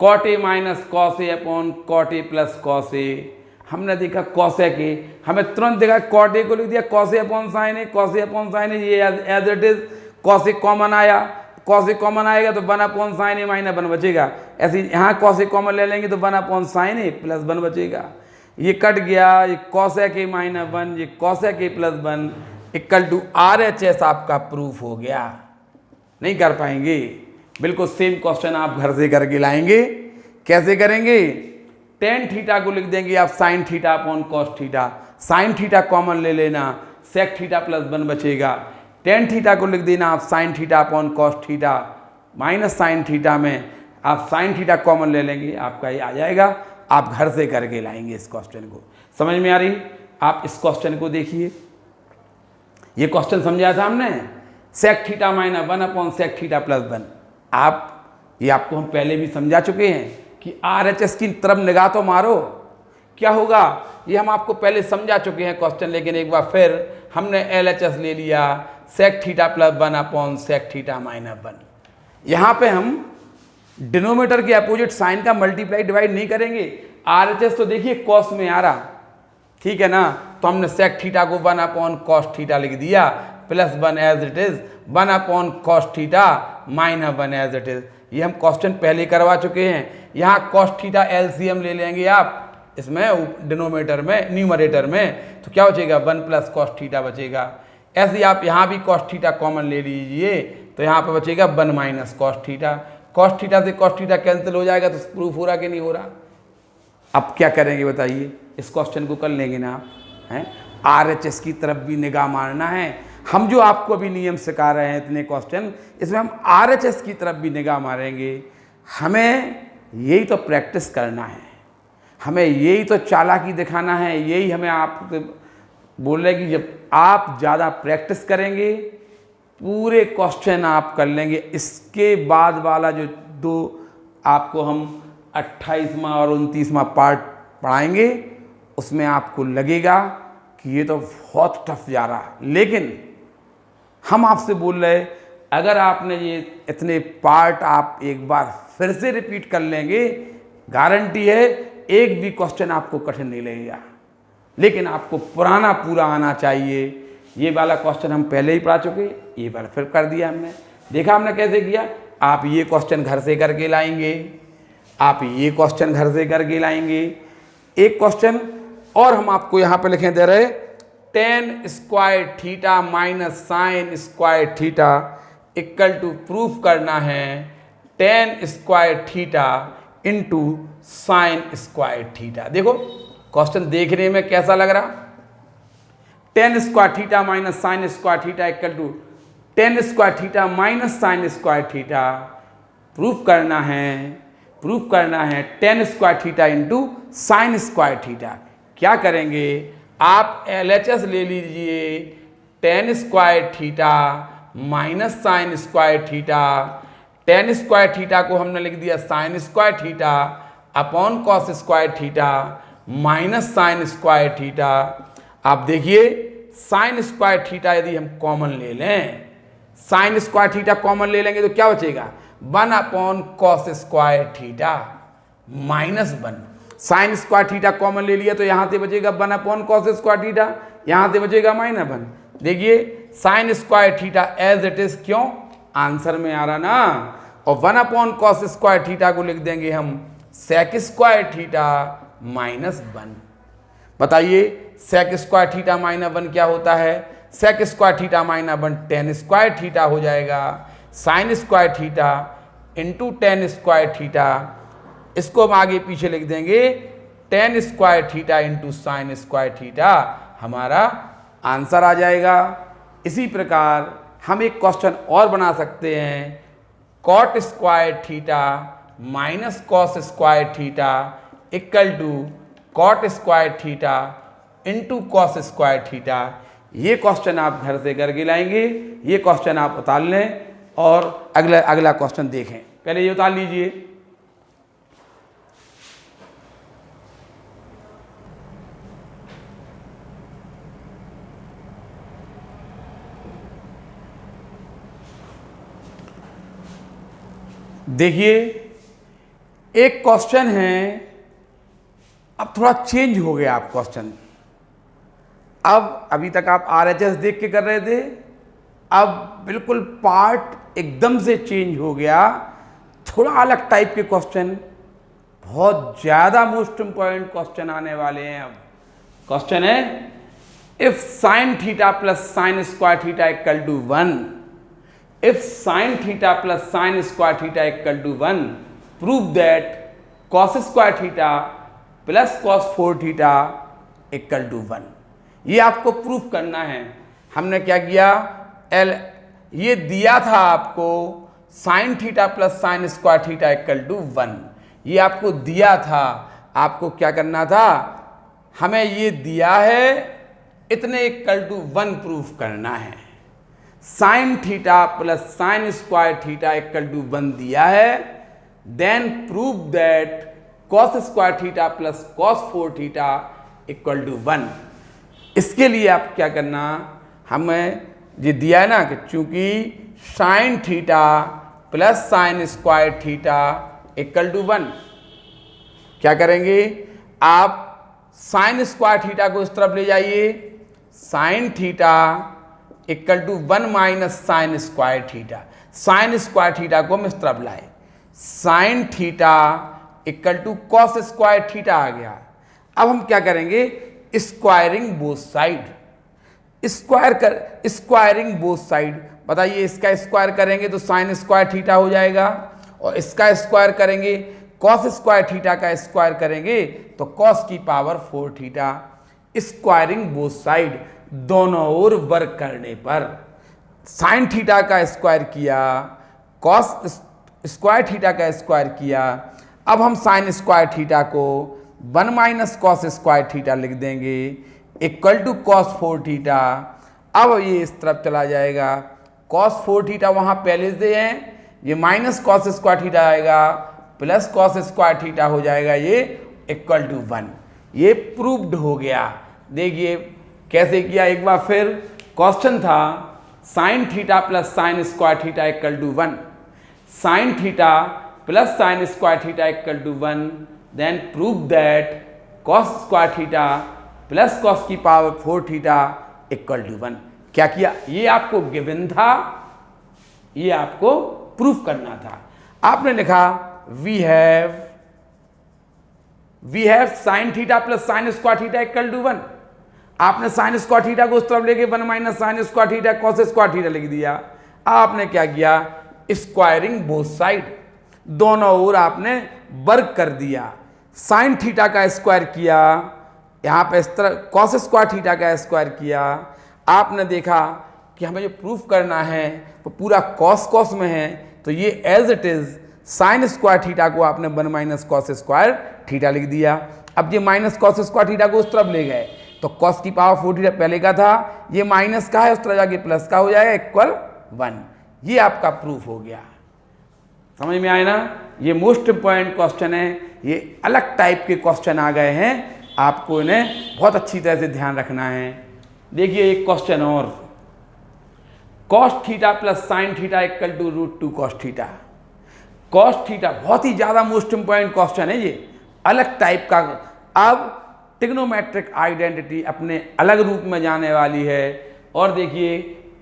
cot A minus cos A upon cot A plus cos A. हमने देखा कॉस ए के, हमें तुरंत देखा कॉट ए को लिख दिया cos A upon sine a, cos A upon sine a, ये as it is. Cos a common आया, कॉस ए कॉमन आएगा तो 1 अपॉन साइन ए -1 बचेगा। ऐसे यहाँ कॉस ए कॉमन ले लेंगे तो 1 अपॉन साइन ए प्लस 1 बचेगा। ये कट गया, ये कॉस ए के -1, ये कॉस ए के प्लस 1 इक्वल टू RHS आपका प्रूफ हो गया। नहीं कर पाएंगे, बिल्कुल सेम क्वेश्चन आप घर से करके लाएंगे। कैसे करेंगे, टेन थीटा को लिख देंगे आप sine theta upon cos theta, sine theta common ले लेना, सेक थीटा प्लस 1 बचेगा। टेन थीटा को लिख देना आप sine theta upon cos theta minus sine theta में आप साइन थीटा कॉमन ले लेंगे, आपका ये आ जाएगा। आप घर से करके लाएंगे इस क्वेश्चन को। समझ में आ रही? आप इस क्वेश्चन को देखिए, ये क्वेश्चन समझाया था हमने, sec theta -1 upon sec theta plus 1। ये आपको हम पहले भी समझा चुके हैं कि RHS की तरफ निगाह तो मारो, क्या होगा, ये हम आपको पहले समझा चुके हैं क्वेश्चन, लेकिन एक बार फिर हमने LHS ले लिया, sec theta plus 1 upon sec theta -1। यहाँ पे हम डिनोमीटर के अपोजिट साइन का मल्टीप्लाई डिवाइड नहीं करेंगे। RHS तो देखिए कॉस में आ रहा, ठीक है ना, तो हमने सेक थीटा को 1 अपॉन कॉस थीटा लिख दिया plus 1 as it is, 1 upon cos theta -1 as it is. ये हम क्वेश्चन पहले करवा चुके हैं। यहाँ कॉस थीटा एलसीएम ले लेंगे आप इसमें डिनोमिनेटर में, न्यूमरेटर में, तो क्या बचेगा 1 प्लस कॉस थीटा बचेगा। ऐसे ही आप यहाँ भी कॉस थीटा कॉमन ले लीजिए तो यहाँ पे बचेगा 1 minus cos theta. Cos theta से कॉस थीटा कैंसिल हो जाएगा, तो प्रूफ हो रहा कि नहीं हो रहा। अब क्या करेंगे बताइए, इस क्वेश्चन को कर लेंगे ना आप, हैं RHS की तरफ भी निगाह मारना है। हम जो आपको अभी नियम सिखा रहे हैं इतने क्वेश्चन, इसमें हम RHS की तरफ भी निगाह मारेंगे। हमें यही तो प्रैक्टिस करना है, हमें यही तो चालाकी दिखाना है, यही हमें आप बोल रहे हैं कि जब आप ज़्यादा प्रैक्टिस करेंगे पूरे क्वेश्चन आप कर लेंगे। इसके बाद वाला जो 2 आपको हम 28वां और 29वां पार्ट पढ़ाएंगे, उसमें आपको लगेगा कि ये तो बहुत टफ जा रहा है, लेकिन हम आपसे बोल रहे, अगर आपने ये इतने पार्ट आप एक बार फिर से रिपीट कर लेंगे, गारंटी है एक भी क्वेश्चन आपको कठिन नहीं लगेगा। लेकिन आपको पुराना पूरा आना चाहिए। ये वाला क्वेश्चन हम पहले ही पढ़ा चुके, ये बार फिर कर दिया हमने। देखा हमने कैसे किया। आप ये क्वेश्चन घर से करके लाएंगे, आप ये क्वेश्चन घर से करके लाएंगे। एक क्वेश्चन और हम आपको यहाँ पे लिखे दे रहे, tan square theta minus sine square theta equal to proof करना है tan square theta into sine square theta. देखो क्वेश्चन देखने में कैसा लग रहा, tan square theta minus sine square theta equal to tan square theta minus sine square theta. Proof करना है tan square theta into sine square theta. क्या करेंगे, आप LHS ले लीजिए, tan square theta minus sine square theta. Ten square theta को हमने लिख दिया sign square theta upon cos square theta minus sine square theta. आप देखिए साइन स्क्वायर थीटा यदि हम कॉमन ले लें, साइन स्क्वायर थीटा कॉमन ले लेंगे तो क्या बचेगा, 1 upon cos square theta minus 1। Sign square theta common ले लिया तो यहाँ से बचेगा 1 अपॉन कॉस स्क्वायर थीटा, यहाँ से बचेगा माइनस 1। देखिए sine square theta as it is, क्यों, आंसर में आ रहा ना, और 1 अपॉन कॉस स्क्वायर थीटा को लिख देंगे हम सेक स्क्वायर थीटा माइनस 1। बताइए सेक स्क्वायर थीटा माइनस 1 क्या होता है, sec square theta minus 1 tan square theta हो जाएगा, sine square theta into tan square theta, इसको हम आगे पीछे लिख देंगे tan square theta into sine square theta, हमारा आंसर आ जाएगा। इसी प्रकार हम एक क्वेश्चन और बना सकते हैं, cot square theta minus cos square theta equal to cot square theta into cos square theta. ये क्वेश्चन आप घर से करके लाएंगे, ये क्वेश्चन आप उतार लें और अगला क्वेश्चन देखें। पहले ये उतार लीजिए। देखिए एक क्वेश्चन है, अब थोड़ा चेंज हो गया आप क्वेश्चन। अब अभी तक आप RHS देख के कर रहे थे, अब बिल्कुल पार्ट एकदम से चेंज हो गया, थोड़ा अलग टाइप के क्वेश्चन, बहुत ज़्यादा मोस्ट इंपॉर्टेंट क्वेश्चन आने वाले हैं। अब क्वेश्चन है if sine theta plus sine square theta equal to 1, if sin theta plus sin square theta equal to 1, prove that cos square theta plus cos 4 theta equal to 1। ये आपको प्रूफ करना है। हमने क्या किया, ये दिया था आपको sin theta plus sine square theta equal to 1, ये आपको दिया था। आपको क्या करना था, हमें ये दिया है, इतने इक्वल टू 1 प्रूफ करना है। Sine theta plus sine square theta equal to 1 दिया है, then prove that cos square theta plus cos 4 theta equal to 1। इसके लिए आप क्या करना, हमें ये दिया है ना कि चूंकि sine theta plus sine square theta equal to 1, क्या करेंगे आप साइन स्क्वायर थीटा को इस तरफ ले जाइए, sine theta equal to 1 minus sine square theta, sine square theta को हम इस तरफ लाए, sine theta equal to cos square theta आ गया। अब हम क्या करेंगे, squaring both side, squaring both side. बताइए इसका स्क्वायर करेंगे तो साइन स्क्वायर थीटा हो जाएगा, और इसका स्क्वायर करेंगे, कॉस स्क्वायर थीटा का स्क्वायर करेंगे तो कॉस की power 4 theta. Squaring both side, दोनों ओर वर्क करने पर साइन थीटा का स्क्वायर किया, कॉस स्क्वायर थीटा का स्क्वायर किया। अब हम साइन स्क्वायर थीटा को 1 माइनस कॉस स्क्वायर थीटा लिख देंगे इक्वल टू कॉस 4 थीटा। अब ये इस तरफ चला जाएगा, कॉस 4 थीटा वहाँ पहले से है, ये माइनस कॉस स्क्वायर थीटा आएगा, प्लस कॉस स्क्वायर थीटा हो जाएगा, ये इक्वल टू 1। ये प्रूव्ड हो गया। देखिए कैसे किया, एक बार फिर क्वेश्चन था sine theta plus sine square theta equal to 1, sine theta plus sine square theta equal to 1, then prove that cos square theta plus cos की पावर 4 थीटा इक्वल टू 1। क्या किया, ये आपको गिवन था, ये आपको प्रूफ करना था। आपने लिखा we have sine theta plus sine square theta equal to 1। आपने साइन स्क्वायर थीटा को उस तरफ लेके 1 minus sine square theta cos square theta लिख दिया। आपने क्या किया, स्क्वायरिंग बोथ साइड, दोनों ओर आपने वर्क कर दिया। साइन थीटा का स्क्वायर किया, यहाँ पे इस तरह कॉस स्क्वायर थीटा का स्क्वायर किया। आपने देखा कि हमें जो प्रूफ करना है वो पूरा कॉस में है, तो ये as it is sine square theta को आपने 1 माइनस कॉस स्क्वायर थीटा लिख दिया। अब ये माइनस कॉस स्क्वायर थीटा को उस तरफ ले गए तो कॉस की पावर 4 थीटा पहले का था, ये माइनस का है, उस तरह जाके प्लस का हो जाएगा इक्वल 1। ये आपका प्रूफ हो गया। समझ में आए ना, ये मोस्ट इंपॉर्टेंट क्वेश्चन है, ये अलग टाइप के क्वेश्चन आ गए हैं, आपको इन्हें बहुत अच्छी तरह से ध्यान रखना है। देखिए एक क्वेश्चन और, cos theta plus sine theta equal to root 2 cos theta. Cos theta बहुत ही ज़्यादा मोस्ट इंपॉर्टेंट क्वेश्चन है ये, अलग टाइप का। अब ट्रिग्नोमेट्रिक आइडेंटिटी अपने अलग रूप में जाने वाली है। और देखिए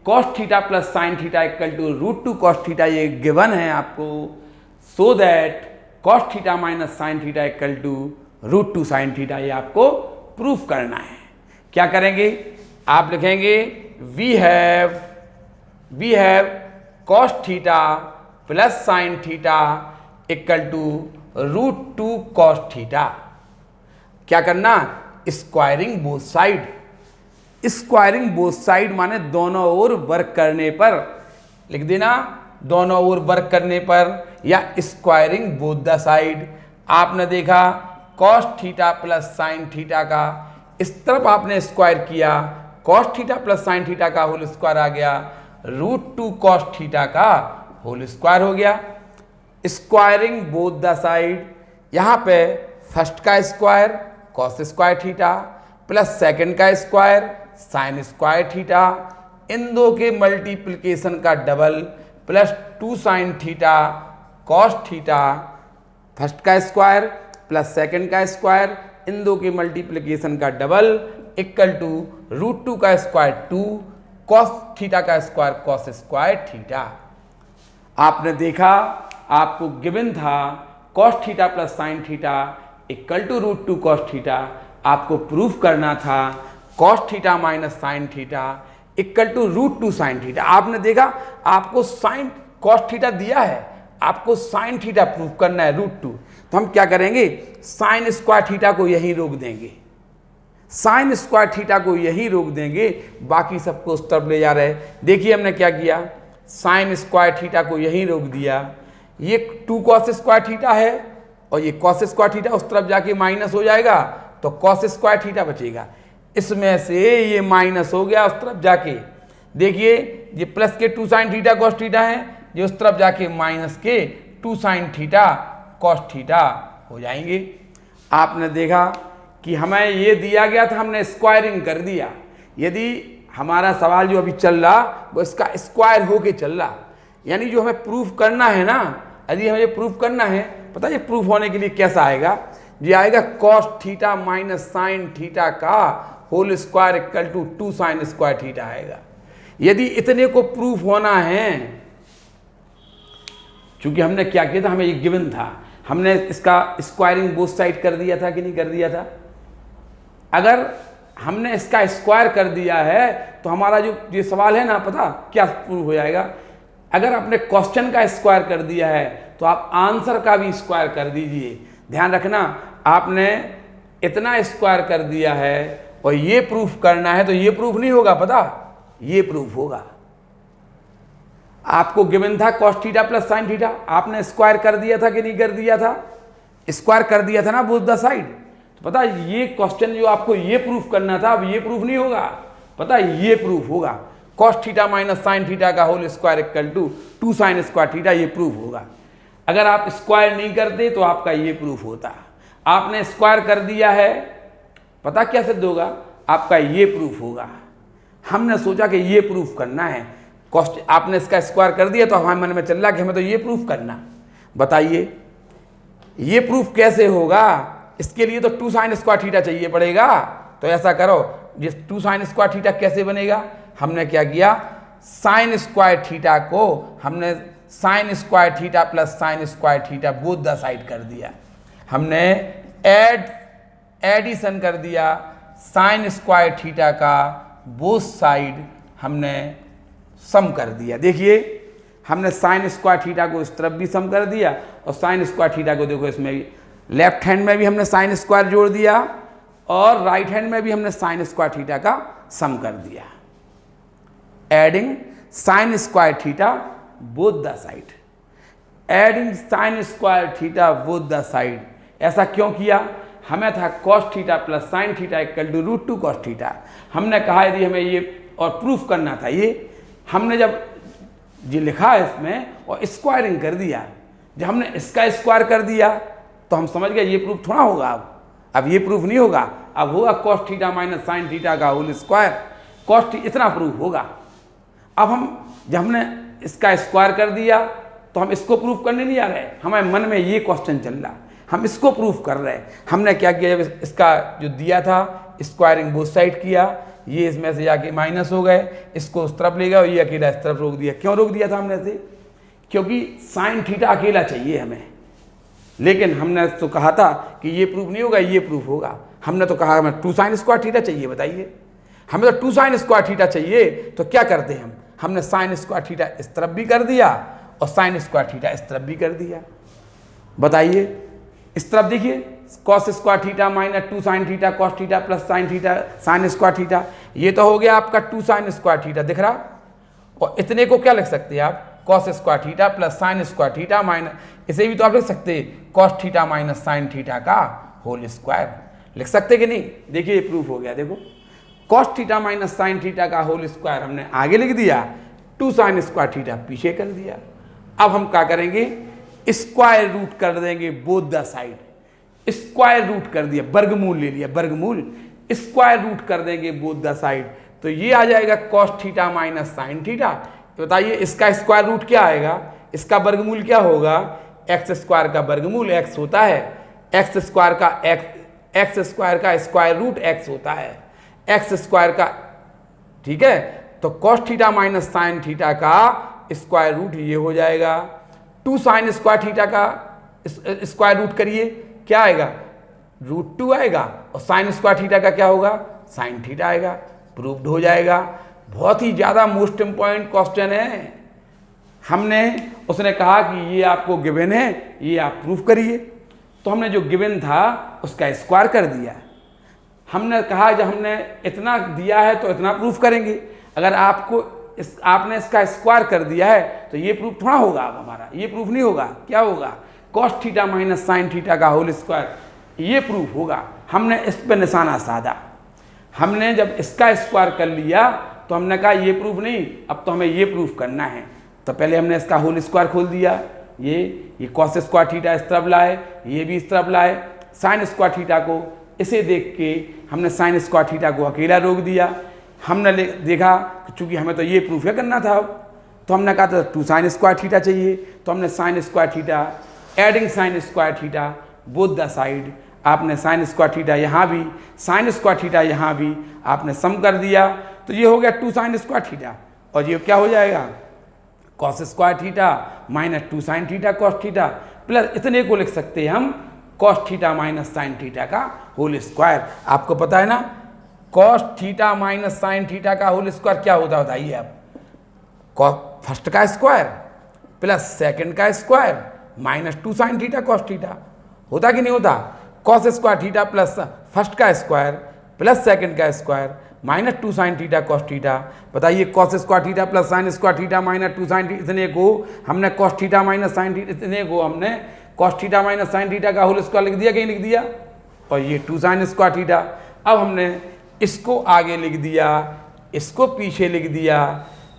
cos theta plus sine theta equal to root 2 cos theta ये गिवन है आपको, so that cos theta minus sine theta equal to root 2 sine theta ये आपको प्रूफ करना है। क्या करेंगे, आप लिखेंगे we have cos theta plus sine theta equal to root 2 cos theta. क्या करना, squaring both side. Squaring both side माने दोनों ओर वर्क करने पर, लिख देना दोनों ओर वर्क करने पर, या स्क्वायरिंग बोथ द साइड। आपने देखा cos theta plus sine theta का इस तरफ आपने स्क्वायर किया, cos theta plus sine theta का होल स्क्वायर आ गया, रूट 2 कॉस थीटा का होल स्क्वायर हो गया। स्क्वायरिंग बोथ द साइड, यहाँ पे फर्स्ट का square cos square theta plus second का स्क्वायर साइन स्क्वायर थीटा, इन दो के मल्टीप्लिकेशन का double plus 2 sine theta cos theta, first का स्क्वायर प्लस सेकंड का स्क्वायर, इन दो के मल्टीप्लिकेशन का डबल इक्वल टू रूट 2 का स्क्वायर 2 कॉस थीटा का स्क्वायर कॉस स्क्वायर थीटा। आपने देखा आपको गिवन था cos theta plus sine theta equal to root 2 cos theta, आपको प्रूफ करना था cos theta minus sine theta equal to root 2 sine theta. आपने देखा आपको साइन कॉस थीटा दिया है, आपको साइन थीटा प्रूफ करना है रूट 2, तो हम क्या करेंगे, साइन स्क्वायर थीटा को यहीं रोक देंगे, साइन स्क्वायर थीटा को यहीं रोक देंगे, बाकी सबको उस तरफ ले जा रहे हैं। देखिए हमने क्या किया, साइन स्क्वायर थीटा को यहीं रोक दिया, ये 2 कॉस स्क्वायर थीटा है और ये कॉस स्क्वायर थीटा उस तरफ जाके माइनस हो जाएगा, तो कॉस स्क्वायर थीटा बचेगा। इसमें से ये माइनस हो गया उस तरफ जाके, देखिए ये प्लस के 2 साइन थीटा कॉस थीटा है, ये उस तरफ जाके माइनस के 2 साइन थीटा कॉस थीटा हो जाएंगे। आपने देखा कि हमें ये दिया गया था, हमने स्क्वायरिंग कर दिया। यदि हमारा सवाल जो अभी चल रहा वो इसका स्क्वायर होके चल रहा, यानी जो हमें प्रूफ करना है ना, यदि हमें ये प्रूफ करना है, पता है प्रूफ होने के लिए कैसा आएगा, ये आएगा cos theta minus sine theta का whole square equal to 2 sine square theta आएगा। यदि इतने को प्रूफ होना है, चूंकि हमने क्या किया था, हमें ये गिवन था, हमने इसका स्क्वायरिंग बोथ साइड कर दिया था कि नहीं कर दिया था। अगर हमने इसका स्क्वायर कर दिया है तो हमारा जो ये सवाल है ना, पता क्या प्रूफ हो जाएगा, अगर आपने क्वेश्चन का स्क्वायर कर दिया है तो आप आंसर का भी स्क्वायर कर दीजिए। ध्यान रखना, आपने इतना स्क्वायर कर दिया है और ये प्रूफ करना है, तो ये प्रूफ नहीं होगा, पता ये प्रूफ होगा। आपको गिवन था cos theta plus sine theta, आपने स्क्वायर कर दिया था कि नहीं कर दिया था, स्क्वायर कर दिया था ना बोथ द साइड, तो पता ये क्वेश्चन जो आपको ये प्रूफ करना था, अब ये प्रूफ नहीं होगा, पता ये प्रूफ होगा cos theta minus sine theta का whole square equal to 2 sine square theta, ये प्रूफ होगा। अगर आप स्क्वायर नहीं करते तो आपका ये प्रूफ होता। आपने स्क्वायर कर दिया है, पता क्या सिद्ध होगा, आपका ये प्रूफ होगा। हमने सोचा कि ये प्रूफ करना है, कॉस्ट आपने इसका स्क्वायर कर दिया तो हमारे मन में चल रहा कि हमें तो ये प्रूफ करना। बताइए ये प्रूफ कैसे होगा, इसके लिए तो 2 साइन स्क्वायर थीटा चाहिए पड़ेगा। तो ऐसा करो, जिस 2 साइन स्क्वायर थीटा कैसे बनेगा, हमने क्या किया, साइन स्क्वायर थीटा को हमने sign square theta plus sine square theta both the side कर दिया, हमने एडिशन कर दिया साइन स्क्वायर थीटा का बोथ साइड हमने सम कर दिया। देखिए हमने साइन स्क्वायर थीटा को इस तरफ भी सम कर दिया और साइन स्क्वायर थीटा को देखो इसमें भी लेफ्ट हैंड में भी हमने साइन स्क्वायर जोड़ दिया और राइट हैंड में भी हमने साइन स्क्वायर थीटा का सम कर दिया। Adding sine square theta both the side, adding sine square theta both the side. ऐसा क्यों किया, हमें था cos theta plus sine theta equal to root 2 cos theta. हमने कहा यदि हमें ये और प्रूफ करना था, ये हमने जब ये लिखा है इसमें और स्क्वायरिंग कर दिया, जब हमने इसका स्क्वायर कर दिया तो हम समझ गए ये प्रूफ थोड़ा होगा। अब ये प्रूफ नहीं होगा, अब होगा cos theta minus sine theta का होल स्क्वायर, कॉस इतना प्रूफ होगा। अब जब हमने इसका स्क्वायर कर दिया तो हम इसको प्रूफ करने नहीं आ रहे, हमारे मन में ये क्वेश्चन चल रहा, हम इसको प्रूफ कर रहे हैं। हमने क्या किया, जब इसका जो दिया था स्क्वायरिंग बोथ साइड किया, ये इसमें से जाके माइनस हो गए, इसको उस तरफ ले गया और ये अकेला इस तरफ रोक दिया। क्यों रोक दिया था हमने से? क्योंकि साइन थीटा अकेला चाहिए हमें, लेकिन हमने तो कहा था कि ये प्रूफ नहीं होगा, ये प्रूफ होगा। हमने तो कहा हमें 2 साइन स्क्वायर थीटा चाहिए। बताइए, हमें तो 2 साइन स्क्वायर थीटा चाहिए, तो क्या करते हैं हमने साइन स्क्वायर थीटा इस तरफ भी कर दिया और साइन स्क्वायर थीटा इस तरफ भी कर दिया। बताइए, इस तरफ देखिए, cos square theta minus 2 sine theta cos theta plus sine theta sine square theta, ये तो हो गया आपका 2 साइन स्क्वायर थीटा, दिख रहा। और इतने को क्या लिख सकते हैं आप, cos square theta plus sine square theta minus, इसे भी तो आप लिख सकते हैं cos theta minus sine theta का होल स्क्वायर, लिख सकते कि नहीं? देखिए ये प्रूफ हो गया। देखो, cos theta minus sine theta का होल स्क्वायर हमने आगे लिख दिया, 2 साइन स्क्वायर थीटा पीछे कर दिया। अब हम क्या करेंगे, स्क्वायर रूट कर देंगे both the side, square root कर दिया, वर्गमूल ले लिया, वर्गमूल स्क्वायर रूट कर देंगे बोथ द साइड, तो ये आ जाएगा cos theta minus sine theta. बताइए इसका स्क्वायर रूट क्या आएगा, इसका वर्गमूल क्या होगा, एक्स स्क्वायर का वर्गमूल एक्स होता है, एक्स स्क्वायर का स्क्वायर रूट एक्स होता है, एक्स स्क्वायर का, ठीक है। तो cos theta minus sine theta का स्क्वायर रूट ये हो जाएगा, 2 साइन स्क्वायर थीटा का स्क्वायर रूट करिए, क्या आएगा, √2 आएगा, और साइन स्क्वायर थीटा का क्या होगा, साइन थीटा आएगा। प्रूव्ड हो जाएगा। बहुत ही ज़्यादा मोस्ट इम्पॉर्टेंट क्वेश्चन है। उसने कहा कि ये आपको गिवन है, ये आप प्रूफ करिए, तो हमने जो गिवन था उसका स्क्वायर कर दिया। हमने कहा जब हमने इतना दिया है तो इतना प्रूफ करेंगे, अगर आपने इसका स्क्वायर कर दिया है तो ये प्रूफ थोड़ा होगा, अब हमारा ये प्रूफ नहीं होगा। क्या होगा, cos theta minus sine theta का होल स्क्वायर, ये प्रूफ होगा। हमने इस पर निशाना साधा, हमने जब इसका स्क्वायर कर लिया तो हमने कहा ये प्रूफ नहीं, अब तो हमें ये प्रूफ करना है। तो पहले हमने इसका होल स्क्वायर खोल दिया, ये कॉस स्क्वायर थीटा इस तरफ लाए, ये भी इस तरफ लाए, साइन स्क्वायर थीटा को इसे देख के हमने साइन स्क्वायर थीटा को अकेला रोक दिया। हमने देखा कि चूंकि हमें तो ये प्रूफ करना था, तो हमने कहा था 2 साइन स्क्वायर थीटा चाहिए, तो हमने sign square theta adding sine square theta both the side, आपने साइन स्क्वायर थीटा यहाँ भी साइन स्क्वायर थीटा यहाँ भी आपने सम कर दिया, तो ये हो गया 2 साइन स्क्वायर थीटा, और ये क्या हो जाएगा, cos square theta minus 2 sine theta cos theta plus, इतने को लिख सकते हैं हम cos theta minus sine theta का होल स्क्वायर। आपको पता है ना, cos theta minus sine theta का होल स्क्वायर क्या होता है, बताइए आप, फर्स्ट का स्क्वायर प्लस सेकंड का square minus 2 sine theta cos theta, होता कि नहीं होता। Cos square theta plus first का स्क्वायर प्लस सेकंड का square minus 2 sine theta cos theta. बताइए cos square theta plus sine square theta minus 2 sine theta, इतने को हमने cos theta minus sine theta, इतने को हमने cos theta minus sine theta का होल स्क्वायर लिख दिया, कहीं लिख दिया, और ये 2 साइन स्क्वायर थीटा। अब हमने इसको आगे लिख दिया, इसको पीछे लिख दिया।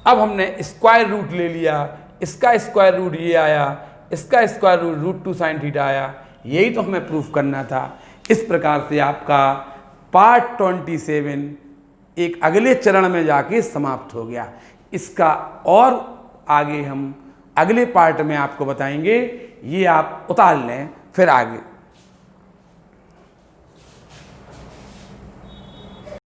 अब हमने स्क्वायर रूट ले लिया, इसका स्क्वायर रूट ये आया, इसका स्क्वायर रूट √2 साइन थीटा आया। यही तो हमें प्रूफ करना था। इस प्रकार से आपका पार्ट 27 एक अगले चरण में जाके समाप्त हो गया। इसका और आगे हम अगले पार्ट में आपको बताएंगे, ये आप उतार लें फिर आगे